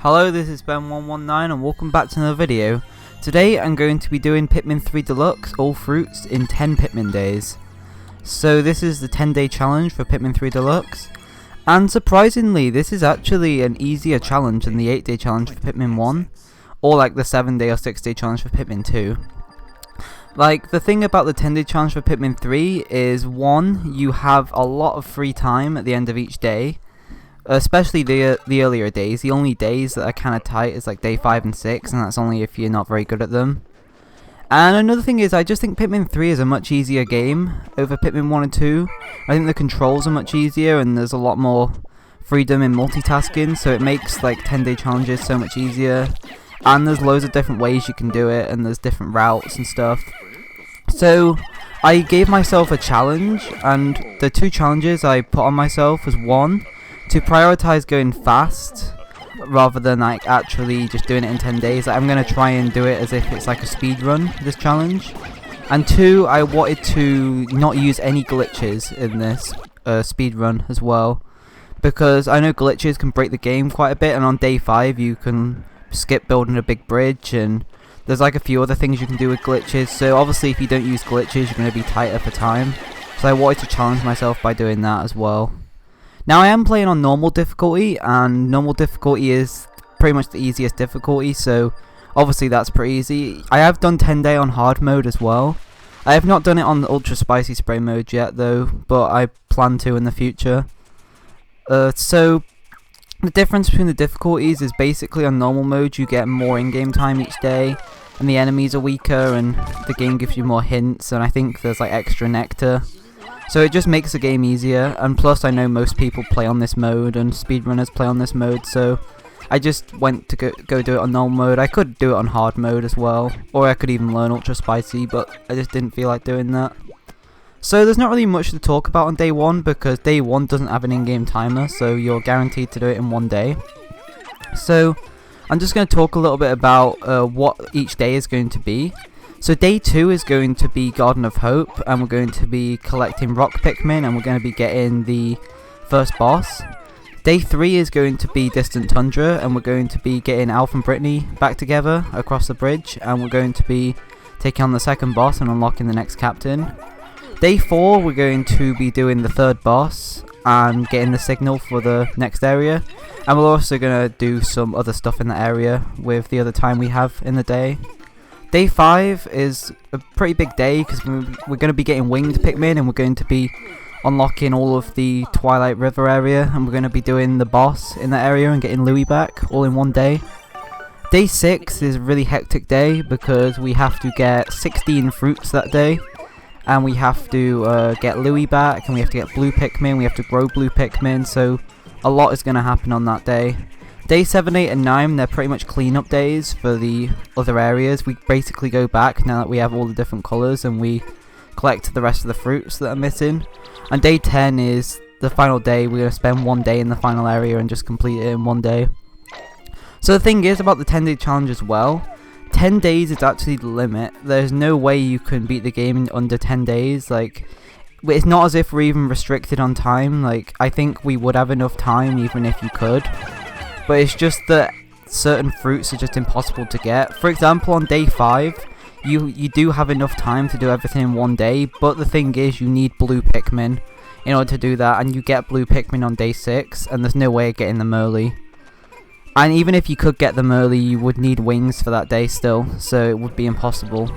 Hello, this is Ben119 and welcome back to another video. Today I'm going to be doing Pikmin 3 Deluxe All Fruits in 10 Pikmin days. So this is the 10-day challenge for Pikmin 3 Deluxe. And surprisingly, this is actually an easier challenge than the 8-day challenge for Pikmin 1. Or like the 7-day or 6-day challenge for Pikmin 2. Like, the thing about the 10-day challenge for Pikmin 3 is, 1, you have a lot of free time at the end of each day. Especially the earlier days. The only days that are kind of tight is like day 5 and 6, and that's only if you're not very good at them. And another thing is, I just think Pikmin 3 is a much easier game over Pikmin 1 and 2. I think the controls are much easier and there's a lot more freedom in multitasking, so it makes like 10-day challenges so much easier. And there's loads of different ways you can do it, and there's different routes and stuff. So I gave myself a challenge, and the 2 challenges I put on myself was, 1, to prioritize going fast rather than like actually just doing it in 10 days. Like, I'm going to try and do it as if it's like a speed run, this challenge. And 2, I wanted to not use any glitches in this speed run as well, because I know glitches can break the game quite a bit, and on day 5 you can skip building a big bridge, and there's like a few other things you can do with glitches. So obviously if you don't use glitches you're going to be tighter for time, so I wanted to challenge myself by doing that as well. Now I am playing on normal difficulty, and normal difficulty is pretty much the easiest difficulty, so obviously that's pretty easy. I have done 10-day on hard mode as well. I have not done it on the ultra spicy spray mode yet though, but I plan to in the future. So the difference between the difficulties is basically on normal mode you get more in-game time each day, and the enemies are weaker, and the game gives you more hints, and I think there's like extra nectar. So it just makes the game easier, and plus I know most people play on this mode and speedrunners play on this mode, so I just went to go do it on normal mode. I could do it on hard mode as well, or I could even learn ultra spicy, but I just didn't feel like doing that. So there's not really much to talk about on day 1, because day 1 doesn't have an in-game timer, so you're guaranteed to do it in 1 day. So I'm just going to talk a little bit about what each day is going to be. So day 2 is going to be Garden of Hope, and we're going to be collecting rock Pikmin, and we're going to be getting the first boss. Day 3 is going to be Distant Tundra, and we're going to be getting Alf and Brittany back together across the bridge, and we're going to be taking on the second boss and unlocking the next captain. Day 4 we're going to be doing the third boss and getting the signal for the next area, and we're also going to do some other stuff in the area with the other time we have in the day. Day 5 is a pretty big day because we're going to be getting winged Pikmin, and we're going to be unlocking all of the Twilight River area, and we're going to be doing the boss in that area and getting Louie back all in 1 day. Day 6 is a really hectic day because we have to get 16 fruits that day, and we have to get Louie back, and we have to get blue Pikmin, we have to grow blue Pikmin, so a lot is going to happen on that day. Day 7, 8 and 9, they're pretty much cleanup days for the other areas. We basically go back now that we have all the different colours, and we collect the rest of the fruits that are missing. And day 10 is the final day. We're going to spend 1 day in the final area and just complete it in 1 day. So the thing is about the 10-day challenge as well, 10 days is actually the limit. There's no way you can beat the game in under 10 days. Like, it's not as if we're even restricted on time. Like, I think we would have enough time even if you could. But it's just that certain fruits are just impossible to get. For example, on day 5, you do have enough time to do everything in 1 day, but the thing is you need blue Pikmin in order to do that, and you get blue Pikmin on day 6, and there's no way of getting them early. And even if you could get them early, you would need wings for that day still, so it would be impossible.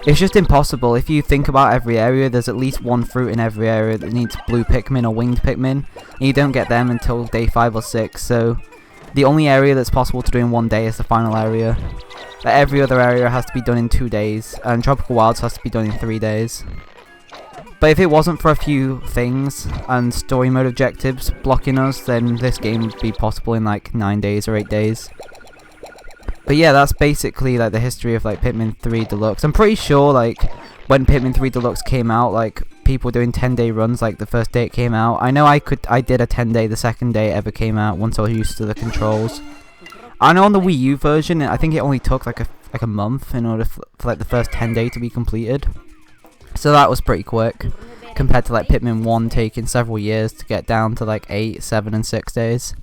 It's just impossible. If you think about every area, there's at least 1 fruit in every area that needs blue Pikmin or winged Pikmin, and you don't get them until day 5 or 6, so the only area that's possible to do in 1 day is the final area. But every other area has to be done in 2 days, and Tropical Wilds has to be done in 3 days. But if it wasn't for a few things and story mode objectives blocking us, then this game would be possible in like 9 days or 8 days. But yeah, that's basically like the history of like Pikmin 3 Deluxe. I'm pretty sure like when Pikmin 3 Deluxe came out, like people were doing 10-day runs like the first day it came out. I know I did a 10-day the second day it ever came out once I was used to the controls. I know on the Wii U version, I think it only took like a month in order for like the first 10 day to be completed. So that was pretty quick compared to like Pikmin 1 taking several years to get down to like 8, 7 and 6 days.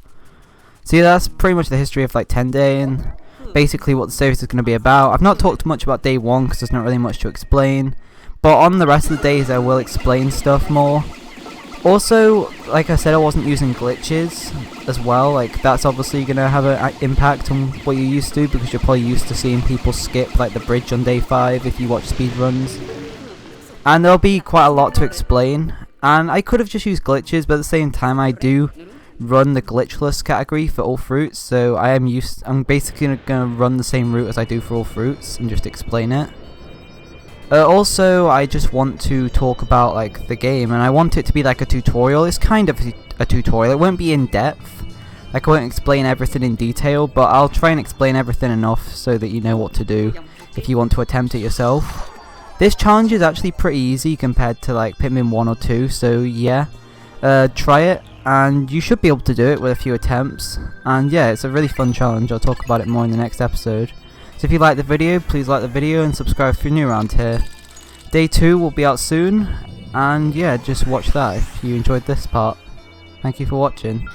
So yeah, that's pretty much the history of like 10 day and basically what the series is going to be about. I've not talked much about day 1 because there's not really much to explain, but on the rest of the days I will explain stuff more. Also, like I said, I wasn't using glitches as well. Like, that's obviously going to have an impact on what you're used to, because you're probably used to seeing people skip like the bridge on day 5 if you watch speedruns. And there'll be quite a lot to explain, and I could have just used glitches, but at the same time I do run the glitchless category for all fruits, so I'm basically going to run the same route as I do for all fruits and just explain it. Also, I just want to talk about like the game, and I want it to be like a tutorial. It's kind of a tutorial. It won't be in depth. Like, I won't explain everything in detail, but I'll try and explain everything enough so that you know what to do if you want to attempt it yourself. This challenge is actually pretty easy compared to like Pikmin 1 or 2, so yeah, try it and you should be able to do it with a few attempts. And yeah, it's a really fun challenge. I'll talk about it more in the next episode. So if you like the video, please like the video and subscribe if you're new around here. Day 2 will be out soon, and yeah, just watch that if you enjoyed this part. Thank you for watching.